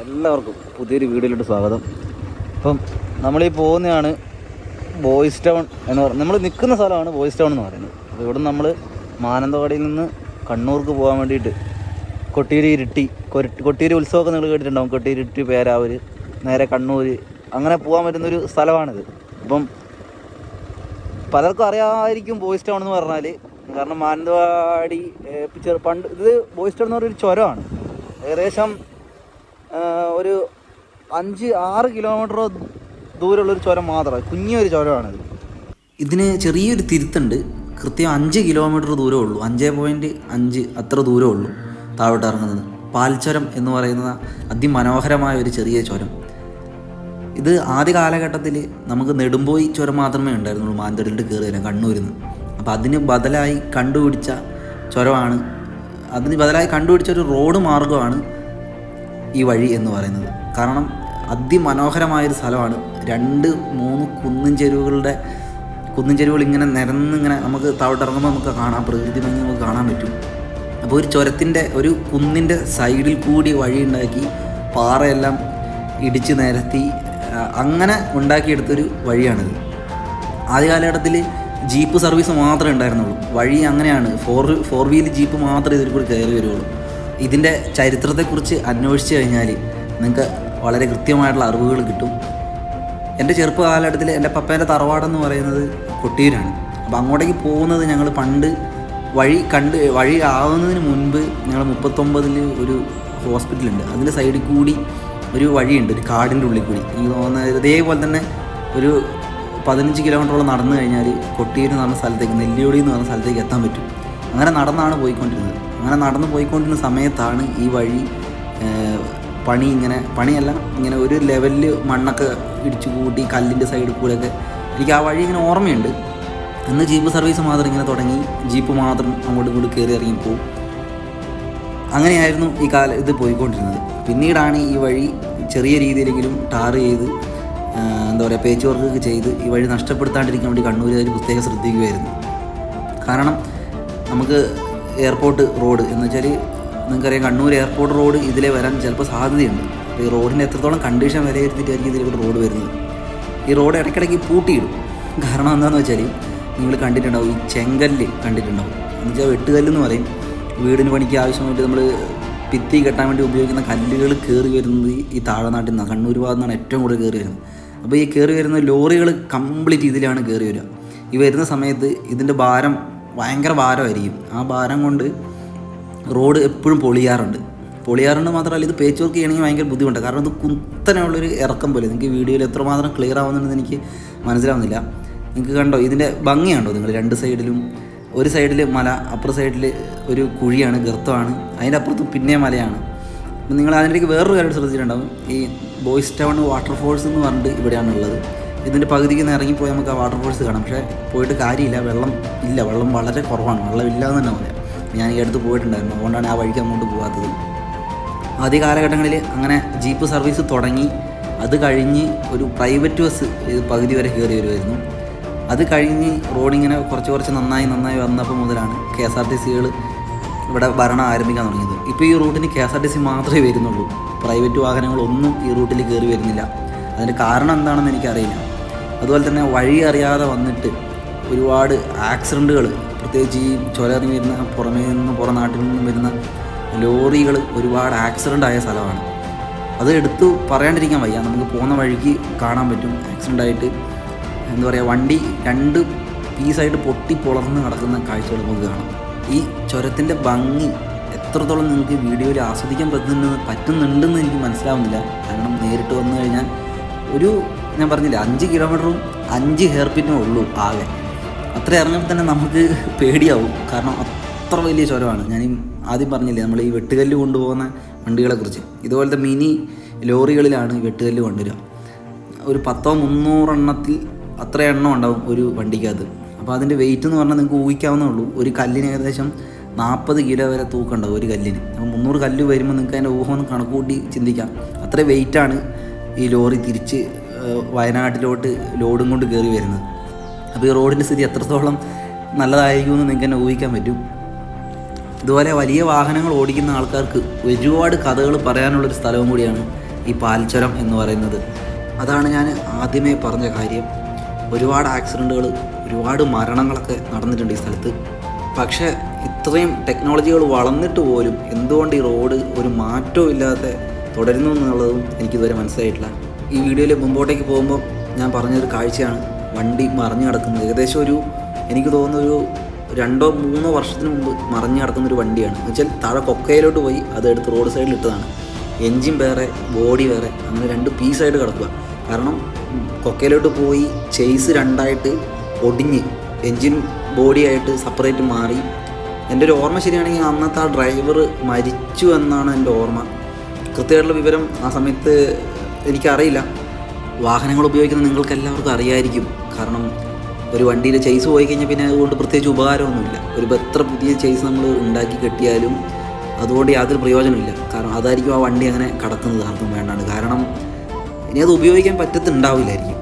എല്ലാവർക്കും പുതിയൊരു വീഡിയോയിലോട്ട് സ്വാഗതം. ഇപ്പം നമ്മളീ പോകുന്നതാണ് ബോയ്സ് ടൗൺ എന്ന് പറയുന്നത്. നമ്മൾ നിൽക്കുന്ന സ്ഥലമാണ് ബോയ്സ് ടൗൺ എന്ന് പറയുന്നത്. അപ്പോൾ ഇവിടെ നമ്മൾ മാനന്തവാടിയിൽ നിന്ന് കണ്ണൂർക്ക് പോകാൻ വേണ്ടിയിട്ട് കൊട്ടിയൂരി ഉത്സവമൊക്കെ നിങ്ങൾ കേട്ടിട്ടുണ്ടാവും. കൊട്ടിയൂരി, പേരാവൂർ, നേരെ കണ്ണൂർ, അങ്ങനെ പോകാൻ പറ്റുന്നൊരു സ്ഥലമാണിത്. അപ്പം പലർക്കും അറിയാമായിരിക്കും ബോയ്സ് ടൗൺ എന്ന് പറഞ്ഞാൽ. കാരണം മാനന്തവാടി പണ്ട് ഇത് ബോയ്സ് ടൗൺ എന്ന് പറയുന്നൊരു ചുരമാണ്. ഏകദേശം ഒരു 5-6 കിലോമീറ്റർ ദൂരമുള്ളൊരു ചുരം മാത്രമാണ്, കുഞ്ഞൊരു ചുരമാണിത്. ഇതിന് ചെറിയൊരു തിരുത്തുണ്ട്. കൃത്യം 5 കിലോമീറ്റർ ദൂരമേ ഉള്ളൂ, 5.5 അത്ര ദൂരമേ ഉള്ളൂ താഴോട്ട് ഇറങ്ങുന്നത്. പാൽച്ചുരം എന്ന് പറയുന്ന അതിമനോഹരമായ ഒരു ചെറിയ ചുരം. ഇത് ആദ്യ കാലഘട്ടത്തിൽ നമുക്ക് നെടുമ്പോയി ചുരം മാത്രമേ ഉണ്ടായിരുന്നുള്ളൂ മാനന്തവാടിയിൽ കയറി വരാൻ കണ്ണൂരിൽ നിന്ന്. അപ്പോൾ അതിന് ബദലായി കണ്ടുപിടിച്ച ചുരമാണ്, അതിന് ബദലായി കണ്ടുപിടിച്ച ഒരു റോഡ് മാർഗ്ഗമാണ് ഈ വഴി എന്ന് പറയുന്നത്. കാരണം അതിമനോഹരമായൊരു സ്ഥലമാണ്. 2-3 കുന്നിൻ ചെരുവുകൾ ഇങ്ങനെ നിരന്നിങ്ങനെ നമുക്ക് താഴോട്ട് ഇറങ്ങുമ്പോൾ നമുക്ക് കാണാം, പ്രകൃതി ഭംഗി നമുക്ക് കാണാൻ പറ്റും. അപ്പോൾ ഒരു ചുരത്തിൻ്റെ ഒരു കുന്നിൻ്റെ സൈഡിൽ കൂടി വഴി ഉണ്ടാക്കി പാറയെല്ലാം ഇടിച്ച് നിരത്തി അങ്ങനെ ഉണ്ടാക്കിയെടുത്തൊരു വഴിയാണിത്. ആദ്യ കാലഘട്ടത്തിൽ ജീപ്പ് സർവീസ് മാത്രമേ ഉണ്ടായിരുന്നുള്ളൂ. വഴി അങ്ങനെയാണ്, ഫോർ വീൽ ജീപ്പ് മാത്രമേ ഇതിൽ കൂടി കയറി വരുള്ളൂ. ഇതിൻ്റെ ചരിത്രത്തെക്കുറിച്ച് അന്വേഷിച്ച് കഴിഞ്ഞാൽ നിങ്ങൾക്ക് വളരെ കൃത്യമായിട്ടുള്ള അറിവുകൾ കിട്ടും. എൻ്റെ ചെറുപ്പ കാലഘട്ടത്തിൽ എൻ്റെ പപ്പേൻ്റെ തറവാടെന്ന് പറയുന്നത് കൊട്ടിയൂരാണ്. അപ്പോൾ അങ്ങോട്ടേക്ക് പോകുന്നത് ഞങ്ങൾ പണ്ട് വഴി ആവുന്നതിന് മുൻപ് ഞങ്ങൾ 39 ഒരു ഹോസ്പിറ്റലുണ്ട്, അതിൻ്റെ സൈഡിൽ കൂടി ഒരു വഴിയുണ്ട്, ഒരു കാടിൻ്റെ ഉള്ളിൽ കൂടി. എനിക്ക് തോന്നുന്നത് ഇതേപോലെ തന്നെ ഒരു 15 കിലോമീറ്ററോളം നടന്നു കഴിഞ്ഞാൽ കൊട്ടിയൂർ എന്ന് പറഞ്ഞ സ്ഥലത്തേക്ക്, നെല്ലിയോടി എന്ന് പറഞ്ഞ സ്ഥലത്തേക്ക് എത്താൻ പറ്റും. അങ്ങനെ നടന്നാണ് പോയിക്കൊണ്ടിരുന്നത്. അങ്ങനെ നടന്ന് പോയിക്കൊണ്ടിരുന്ന സമയത്താണ് ഈ വഴി പണിയല്ല ഇങ്ങനെ ഒരു ലെവലിൽ മണ്ണൊക്കെ ഇടിച്ചു കൂട്ടി കല്ലിൻ്റെ സൈഡിൽ കൂടെയൊക്കെ. എനിക്ക് ആ വഴി ഇങ്ങനെ ഓർമ്മയുണ്ട്. അന്ന് ജീപ്പ് സർവീസ് മാത്രം ഇങ്ങനെ തുടങ്ങി, ജീപ്പ് മാത്രം അങ്ങോട്ടും ഇങ്ങോട്ട് കയറി ഇറങ്ങിപ്പോവും. അങ്ങനെയായിരുന്നു ഇത് പോയിക്കൊണ്ടിരുന്നത്. പിന്നീടാണ് ഈ വഴി ചെറിയ രീതിയിലെങ്കിലും ടാർ ചെയ്ത് പേച്ച് വർക്കൊക്കെ ചെയ്ത് ഈ വഴി നഷ്ടപ്പെടുത്താണ്ടിരിക്കാൻ വേണ്ടി കണ്ണൂരുകാർ പ്രത്യേകം ശ്രദ്ധിക്കുമായിരുന്നു. കാരണം നമുക്ക് എയർപോർട്ട് റോഡ് എന്ന് വെച്ചാൽ നിങ്ങൾക്കറിയാം, കണ്ണൂർ എയർപോർട്ട് റോഡ് ഇതിലെ വരാൻ ചിലപ്പോൾ സാധ്യതയുണ്ട്. അപ്പോൾ ഈ റോഡിൻ്റെ എത്രത്തോളം കണ്ടീഷൻ വിലയിരുത്തിയിട്ടായിരിക്കും ഇതിലൂടെ റോഡ് വരുന്നത്. ഈ റോഡ് ഇടയ്ക്കിടയ്ക്ക് പൂട്ടിയിടും. കാരണം എന്താണെന്ന് വെച്ചാൽ നിങ്ങൾ കണ്ടിട്ടുണ്ടാവും, ഈ ചെങ്കല്ല് കണ്ടിട്ടുണ്ടാവും. എന്ന് വെച്ചാൽ വെട്ടുകല്ലെന്ന് പറയും. വീടിന് പണിക്ക് ആവശ്യമായിട്ട് നമ്മൾ ഭിത്തി കെട്ടാൻ വേണ്ടി ഉപയോഗിക്കുന്ന കല്ലുകൾ കയറി വരുന്നത് ഈ താഴെനാട്ടിൽ നിന്നാണ്, കണ്ണൂർ ഭാഗത്തു നിന്നാണ് ഏറ്റവും കൂടുതൽ കയറി വരുന്നത്. അപ്പോൾ ഈ കയറി വരുന്ന ലോറികൾ കംപ്ലീറ്റ് ഇതിലാണ് കയറി വരിക. ഈ വരുന്ന സമയത്ത് ഇതിൻ്റെ ഭാരം ഭയങ്കര ഭാരമായിരിക്കും. ആ ഭാരം കൊണ്ട് റോഡ് എപ്പോഴും പൊളിയാറുണ്ട് മാത്രമല്ല ഇത് പേച്ച് വർക്ക് ചെയ്യണമെങ്കിൽ ഭയങ്കര ബുദ്ധിമുട്ടാണ്. കാരണം ഇത് കുത്തനെയുള്ളൊരു ഇറക്കം പോലെ. നിങ്ങൾക്ക് വീഡിയോയിൽ എത്രമാത്രം ക്ലിയർ ആവുന്നുണ്ടെന്ന് എനിക്ക് മനസ്സിലാവുന്നില്ല. നിങ്ങൾക്ക് കണ്ടോ ഇതിൻ്റെ ഭംഗി കണ്ടോ നിങ്ങൾ? 2 സൈഡിലും, ഒരു സൈഡിൽ മല, അപ്പുറ സൈഡിൽ ഒരു കുഴിയാണ്, ഗർത്തമാണ്, അതിൻ്റെ അപ്പുറത്ത് പിന്നെ മലയാണ്. അപ്പം നിങ്ങൾ അതിലേക്ക് വേറൊരു കാര്യം ശ്രദ്ധിച്ചിട്ടുണ്ടാവും, ഈ ബോയ്സ് ടൗൺ വാട്ടർഫോൾസ് എന്ന് പറഞ്ഞിട്ട് ഇവിടെയാണുള്ളത്. ഇതിൻ്റെ പകുതിക്ക് നിന്ന് ഇറങ്ങിപ്പോയി നമുക്ക് ആ വാട്ടർഫോൾസ് കാണാം. പക്ഷേ പോയിട്ട് കാര്യമില്ല, വെള്ളം വളരെ കുറവാണ്, വെള്ളമില്ല എന്ന് തന്നെ പറയാം. ഞാൻ ഈ അടുത്ത് പോയിട്ടുണ്ടായിരുന്നു, അതുകൊണ്ടാണ് ആ വഴിക്ക് അങ്ങോട്ട് പോകാത്തത്. ആദ്യ കാലഘട്ടങ്ങളിൽ അങ്ങനെ ജീപ്പ് സർവീസ് തുടങ്ങി. അത് കഴിഞ്ഞ് ഒരു പ്രൈവറ്റ് ബസ് പകുതി വരെ കയറി വരുമായിരുന്നു. അത് കഴിഞ്ഞ് റോഡിങ്ങനെ കുറച്ച് നന്നായി വന്നപ്പോൾ മുതലാണ് KSRTCകൾ ഇവിടെ ഭരണം ആരംഭിക്കാൻ തുടങ്ങിയത്. ഇപ്പോൾ ഈ റൂട്ടിന് KSRTC മാത്രമേ വരുന്നുള്ളൂ, പ്രൈവറ്റ് വാഹനങ്ങളൊന്നും ഈ റൂട്ടിൽ കയറി വരുന്നില്ല. അതിൻ്റെ കാരണം എന്താണെന്ന് എനിക്കറിയില്ല. അതുപോലെ തന്നെ വഴി അറിയാതെ വന്നിട്ട് ഒരുപാട് ആക്സിഡൻറ്റുകൾ, പ്രത്യേകിച്ച് ഈ ചുരം വരുന്ന പുറം നാട്ടിൽ നിന്നും വരുന്ന ലോറികൾ ഒരുപാട് ആക്സിഡൻ്റ് ആയ സ്ഥലമാണ്. അത് എടുത്തു പറയാണ്ടിരിക്കാൻ വയ്യ. നമുക്ക് പോകുന്ന വഴിക്ക് കാണാൻ പറ്റും ആക്സിഡൻ്റായിട്ട് വണ്ടി 2 പീസായിട്ട് പൊട്ടി പൊളർന്ന് കിടക്കുന്ന കാഴ്ചകൾ നമുക്ക് കാണാം. ഈ ചുരത്തിൻ്റെ ഭംഗി എത്രത്തോളം നിങ്ങൾക്ക് വീഡിയോയിൽ ആസ്വദിക്കാൻ പറ്റുന്നുണ്ടെന്ന് എനിക്ക് മനസ്സിലാവുന്നില്ല. കാരണം നേരിട്ട് വന്നു കഴിഞ്ഞാൽ ഞാൻ പറഞ്ഞില്ല, 5 കിലോമീറ്ററും 5 ഹെയർ പിന്നും ഉള്ളൂ ആകെ. അത്ര ഇറങ്ങുമ്പോൾ തന്നെ നമുക്ക് പേടിയാവും. കാരണം അത്ര വലിയ ചുരമാണ്. ഞാൻ ആദ്യം പറഞ്ഞില്ലേ, നമ്മൾ ഈ വെട്ടുകല്ല് കൊണ്ടുപോകുന്ന വണ്ടികളെക്കുറിച്ച്. ഇതുപോലത്തെ മിനി ലോറികളിലാണ് ഈ വെട്ടുകല്ല് കൊണ്ടുവരിക. ഒരു 100-300 എണ്ണത്തിൽ അത്ര എണ്ണം ഉണ്ടാവും ഒരു വണ്ടിക്കകത്ത്. അപ്പോൾ അതിൻ്റെ വെയിറ്റ് എന്ന് പറഞ്ഞാൽ നിങ്ങൾക്ക് ഊഹിക്കാവുന്നേ ഉള്ളൂ. ഒരു കല്ലിന് ഏകദേശം 40 കിലോ വരെ തൂക്കം ഉണ്ടാവും ഒരു കല്ലിന്. അപ്പോൾ 300 കല്ല് വരുമ്പോൾ നിങ്ങൾക്ക് അതിൻ്റെ ഊഹം ഒന്ന് കണക്കൂട്ടി ചിന്തിക്കാം. അത്ര വെയിറ്റാണ് ഈ ലോറി തിരിച്ച് വയനാട്ടിലോട്ട് ലോഡും കൊണ്ട് കയറി വരുന്നത്. അപ്പോൾ ഈ റോഡിൻ്റെ സ്ഥിതി എത്രത്തോളം നല്ലതായിരിക്കുമെന്ന് നിങ്ങൾക്ക് തന്നെ ഊഹിക്കാൻ പറ്റും. ഇതുപോലെ വലിയ വാഹനങ്ങൾ ഓടിക്കുന്ന ആൾക്കാർക്ക് ഒരുപാട് കഥകൾ പറയാനുള്ളൊരു സ്ഥലവും കൂടിയാണ് ഈ പാൽച്ചുരം എന്ന് പറയുന്നത്. അതാണ് ഞാൻ ആദ്യമേ പറഞ്ഞ കാര്യം. ഒരുപാട് ആക്സിഡൻറ്റുകൾ, ഒരുപാട് മരണങ്ങളൊക്കെ നടന്നിട്ടുണ്ട് ഈ സ്ഥലത്ത്. പക്ഷേ ഇത്രയും ടെക്നോളജികൾ വളർന്നിട്ട് പോലും എന്തുകൊണ്ട് ഈ റോഡ് ഒരു മാറ്റവും ഇല്ലാതെ തുടരുന്നു എന്നുള്ളതും എനിക്കിതുവരെ മനസ്സിലായിട്ടില്ല. ഈ വീഡിയോയിൽ മുമ്പോട്ടേക്ക് പോകുമ്പോൾ ഞാൻ പറഞ്ഞൊരു കാഴ്ചയാണ് വണ്ടി മറിഞ്ഞു കിടക്കുന്നത്. ഏകദേശം എനിക്ക് തോന്നുന്നു 2-3 വർഷത്തിന് മുമ്പ് മറിഞ്ഞു കിടക്കുന്നൊരു വണ്ടിയാണ്. എന്ന് വെച്ചാൽ താഴെ കൊക്കയിലോട്ട് പോയി അതെടുത്ത് റോഡ് സൈഡിൽ ഇട്ടതാണ്. എൻജിൻ വേറെ, ബോഡി വേറെ, അങ്ങനെ 2 പീസായിട്ട് കിടക്കുക. കാരണം കൊക്കയിലോട്ട് പോയി ചേസ് 2ആയിട്ട് ഒടിഞ്ഞ് എൻജിൻ ബോഡിയായിട്ട് സെപ്പറേറ്റ് മാറി. എൻ്റെ ഒരു ഓർമ്മ ശരിയാണെങ്കിൽ അന്നത്തെ ആ ഡ്രൈവർ മരിച്ചു എന്നാണ് എൻ്റെ ഓർമ്മ. കൃത്യമായിട്ടുള്ള വിവരം ആ സമയത്ത് എനിക്കറിയില്ല. വാഹനങ്ങൾ ഉപയോഗിക്കുന്ന നിങ്ങൾക്ക് എല്ലാവർക്കും അറിയായിരിക്കും. കാരണം ഒരു വണ്ടിയിൽ ചേസ് പോയി കഴിഞ്ഞാൽ പിന്നെ അതുകൊണ്ട് പ്രത്യേകിച്ച് ഉപകാരമൊന്നുമില്ല. എത്ര പുതിയ ചേസ് നമ്മൾ ഉണ്ടാക്കി കെട്ടിയാലും അതുകൊണ്ട് യാതൊരു പ്രയോജനമില്ല. കാരണം അതായിരിക്കും ആ വണ്ടി അങ്ങനെ കിടക്കുന്നത് ആർക്കും വേണ്ടാണ്. കാരണം ഇനി അത് ഉപയോഗിക്കാൻ പറ്റത്തുണ്ടാവില്ലായിരിക്കും.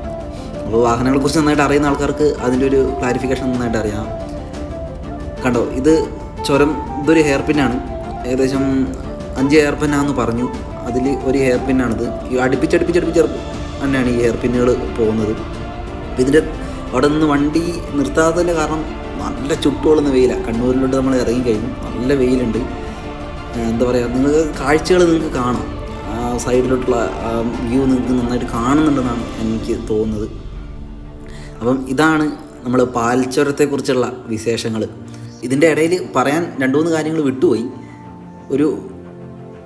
അപ്പോൾ വാഹനങ്ങളെക്കുറിച്ച് നന്നായിട്ട് അറിയുന്ന ആൾക്കാർക്ക് അതിൻ്റെ ഒരു ക്ലാരിഫിക്കേഷൻ നന്നായിട്ട് അറിയാം. കണ്ടോ, ഇതൊരു ഹെയർ പിന്നാണ്. ഏകദേശം 5 ഹെയർ പിന്നാണെന്ന് പറഞ്ഞു. അതിൽ ഒരു ഹെയർ പിന്നാണിത്. അടുപ്പിച്ചടുപ്പിച്ച് തന്നെയാണ് ഈ ഹെയർ പിന്നുകൾ പോകുന്നത്. അപ്പോൾ ഇതിൻ്റെ അവിടെ നിന്ന് വണ്ടി നിർത്താത്തതിൻ്റെ കാരണം നല്ല ചുട്ടുകൊള്ളുന്ന വെയിലാണ്. കണ്ണൂരിലോട്ട് നമ്മൾ ഇറങ്ങിക്കഴിഞ്ഞു, നല്ല വെയിലുണ്ട്. എന്താ പറയുക, കാഴ്ചകൾ നിങ്ങൾക്ക് കാണാം. ആ സൈഡിലോട്ടുള്ള വ്യൂ നിങ്ങൾക്ക് നന്നായിട്ട് കാണുന്നുണ്ടെന്നാണ് എനിക്ക് തോന്നുന്നത്. അപ്പം ഇതാണ് നമ്മൾ പാൽച്ചുരത്തെക്കുറിച്ചുള്ള വിശേഷങ്ങൾ. ഇതിൻ്റെ ഇടയിൽ പറയാൻ 2-3 കാര്യങ്ങൾ വിട്ടുപോയി.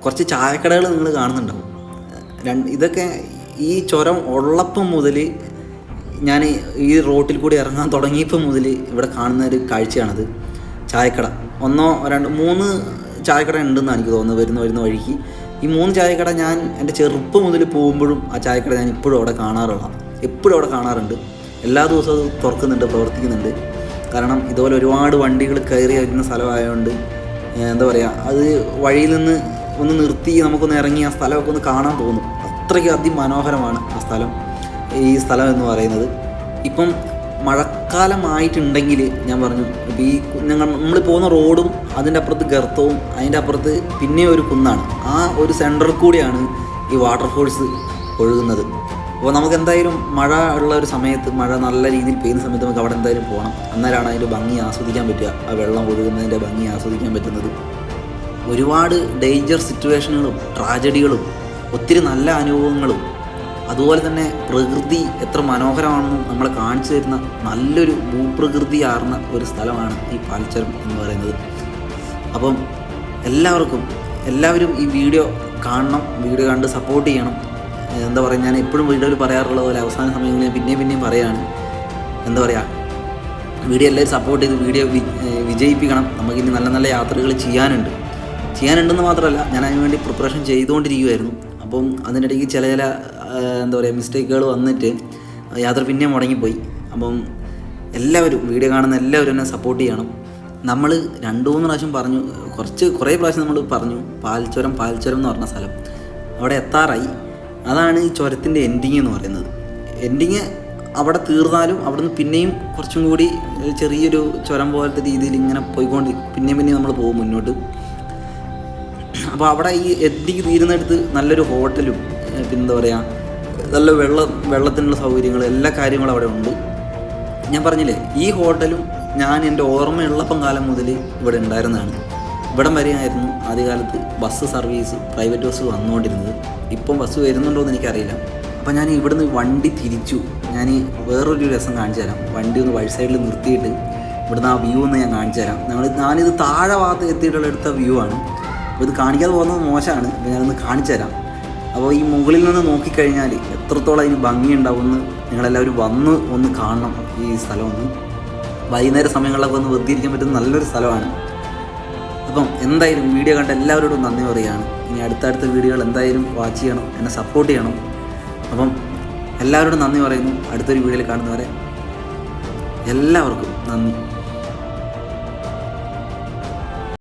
കുറച്ച് ചായക്കടകൾ നിങ്ങൾ കാണുന്നുണ്ടാവും. ഇതൊക്കെ ഈ ചുരം ഉള്ളപ്പം മുതൽ, ഞാൻ ഈ റോട്ടിൽ കൂടി ഇറങ്ങാൻ തുടങ്ങിയപ്പോൾ മുതൽ ഇവിടെ കാണുന്ന ഒരു കാഴ്ചയാണത്. ചായക്കട 1, 2, 3 ചായക്കട ഉണ്ടെന്നാണ് എനിക്ക് തോന്നുന്നത് വരുന്ന വഴിക്ക്. ഈ 3 ചായക്കട ഞാൻ എൻ്റെ ചെറുപ്പം മുതൽ പോകുമ്പോഴും ആ ചായക്കട ഞാൻ എപ്പോഴും അവിടെ കാണാറുണ്ട്. എല്ലാ ദിവസവും അത് തുറക്കുന്നുണ്ട്, പ്രവർത്തിക്കുന്നുണ്ട്. കാരണം ഇതുപോലെ ഒരുപാട് വണ്ടികൾ കയറി വരുന്ന സ്ഥലമായതുകൊണ്ട് എന്താ പറയുക, അത് വഴിയിൽ നിന്ന് ഒന്ന് നിർത്തി നമുക്കൊന്ന് ഇറങ്ങി ആ സ്ഥലമൊക്കെ ഒന്ന് കാണാൻ തോന്നും. അത്രയ്ക്ക് അതിമനോഹരമാണ് ഈ സ്ഥലം എന്ന് പറയുന്നത്. ഇപ്പം മഴക്കാലമായിട്ടുണ്ടെങ്കിൽ ഞാൻ പറഞ്ഞു, ഇപ്പോൾ നമ്മൾ പോകുന്ന റോഡും അതിൻ്റെ അപ്പുറത്ത് ഗർത്തവും അതിൻ്റെ അപ്പുറത്ത് പിന്നെ ഒരു കുന്നാണ്. ആ ഒരു സെൻറ്ററിൽ കൂടിയാണ് ഈ വാട്ടർഫോൾസ് ഒഴുകുന്നത്. അപ്പോൾ നമുക്ക് എന്തായാലും മഴ ഉള്ള ഒരു സമയത്ത്, മഴ നല്ല രീതിയിൽ പെയ്യുന്ന സമയത്ത് നമുക്ക് അവിടെ എന്തായാലും പോകണം. അന്നേരമാണ് അതിൻ്റെ ഭംഗി ആസ്വദിക്കാൻ പറ്റുക, ആ വെള്ളം ഒഴുകുന്നതിൻ്റെ ഭംഗി ആസ്വദിക്കാൻ പറ്റുന്നത്. ഒരുപാട് ഡേഞ്ചർ സിറ്റുവേഷനുകളും ട്രാജഡികളും ഒത്തിരി നല്ല അനുഭവങ്ങളും അതുപോലെ തന്നെ പ്രകൃതി എത്ര മനോഹരമാണെന്നും നമ്മളെ കാണിച്ചു തരുന്ന നല്ലൊരു ഭൂപ്രകൃതി ആർന്ന ഒരു സ്ഥലമാണ് ഈ പാൽച്ചുരം എന്ന് പറയുന്നത്. അപ്പം എല്ലാവരും ഈ വീഡിയോ കാണണം, വീഡിയോ കണ്ട് സപ്പോർട്ട് ചെയ്യണം. എന്താ പറയുക, ഞാൻ എപ്പോഴും വീഡിയോയിൽ പറയാറുള്ള പോലെ അവസാന സമയങ്ങളിൽ ഞാൻ പിന്നെയും പറയുകയാണ്. എന്താ പറയുക, വീഡിയോ എല്ലാവരും സപ്പോർട്ട് ചെയ്ത് വീഡിയോ വിജയിപ്പിക്കണം. നമുക്കിനി നല്ല നല്ല യാത്രകൾ ചെയ്യാനുണ്ടെന്ന് മാത്രമല്ല, ഞാൻ അതിന് വേണ്ടി പ്രിപ്പറേഷൻ ചെയ്തുകൊണ്ടിരിക്കുമായിരുന്നു. അപ്പം അതിനിടയ്ക്ക് ചില എന്താ പറയുക മിസ്റ്റേക്കുകൾ വന്നിട്ട് യാത്ര പിന്നെ മുടങ്ങിപ്പോയി. അപ്പം വീഡിയോ കാണുന്ന എല്ലാവരും എന്നെ സപ്പോർട്ട് ചെയ്യണം. നമ്മൾ 2-3 പ്രാവശ്യം പറഞ്ഞു, കുറേ പ്രാവശ്യം നമ്മൾ പറഞ്ഞു പാൽച്ചുരം എന്ന് പറഞ്ഞ സ്ഥലം അവിടെ എത്താറായി. അതാണ് ഈ ചുരത്തിൻ്റെ എൻഡിങ് എന്ന് പറയുന്നത്. എൻഡിങ് അവിടെ തീർന്നാലും അവിടുന്ന് പിന്നെയും കുറച്ചും കൂടി ചെറിയൊരു ചുരം പോലത്തെ രീതിയിൽ ഇങ്ങനെ പോയിക്കൊണ്ട് പിന്നെയും നമ്മൾ പോകും മുന്നോട്ട്. അപ്പോൾ അവിടെ ഈ എൻഡിങ് തീരുന്നിടത്ത് നല്ലൊരു ഹോട്ടലും പിന്നെന്താ പറയുക, നല്ല വെള്ളത്തിനുള്ള സൗകര്യങ്ങൾ, എല്ലാ കാര്യങ്ങളും അവിടെ ഉണ്ട്. ഞാൻ പറഞ്ഞില്ലേ, ഈ ഹോട്ടലും ഞാൻ എൻ്റെ ഓർമ്മയുള്ളപ്പം കാലം മുതൽ ഇവിടെ ഉണ്ടായിരുന്നതാണ്. ഇവിടം വരെയായിരുന്നു ആദ്യകാലത്ത് ബസ് സർവീസ്, പ്രൈവറ്റ് ബസ് വന്നുകൊണ്ടിരുന്നത്. ഇപ്പം ബസ് വരുന്നുണ്ടോ എന്ന് എനിക്കറിയില്ല. അപ്പം ഞാൻ ഇവിടുന്ന് വണ്ടി തിരിച്ചു. ഞാൻ വേറൊരു രസം കാണിച്ചു തരാം. വണ്ടി ഒന്ന് വഴി സൈഡിൽ നിർത്തിയിട്ട് ഇവിടുന്ന് ആ വ്യൂ ഒന്ന് ഞാൻ കാണിച്ചു തരാം. ഞാനിത് താഴെ ഭാഗത്ത് എത്തിയിട്ടുള്ള എടുത്ത വ്യൂ ആണ്. അപ്പോൾ ഇത് കാണിക്കാതെ പോകുന്നത് മോശമാണ്. ഞാനൊന്ന് കാണിച്ചു തരാം. അപ്പോൾ ഈ മുകളിൽ നിന്ന് നോക്കിക്കഴിഞ്ഞാൽ എത്രത്തോളം അതിന് ഭംഗിയുണ്ടാവുമെന്ന് നിങ്ങളെല്ലാവരും ഒന്ന് കാണണം. ഈ സ്ഥലം വൈകുന്നേര സമയങ്ങളിലൊക്കെ ഒന്ന് വെറുതെ ഇരിക്കാൻ പറ്റുന്ന നല്ലൊരു സ്ഥലമാണ്. അപ്പം എന്തായാലും വീഡിയോ കണ്ട എല്ലാവരോടും നന്ദി പറയുകയാണ്. ഇനി അടുത്തടുത്ത വീഡിയോകൾ എന്തായാലും വാച്ച് ചെയ്യണം, എന്നെ സപ്പോർട്ട് ചെയ്യണം. അപ്പം എല്ലാവരോടും നന്ദി പറയുന്നു. അടുത്തൊരു വീഡിയോയിൽ കാണുന്നവരെ എല്ലാവർക്കും നന്ദി.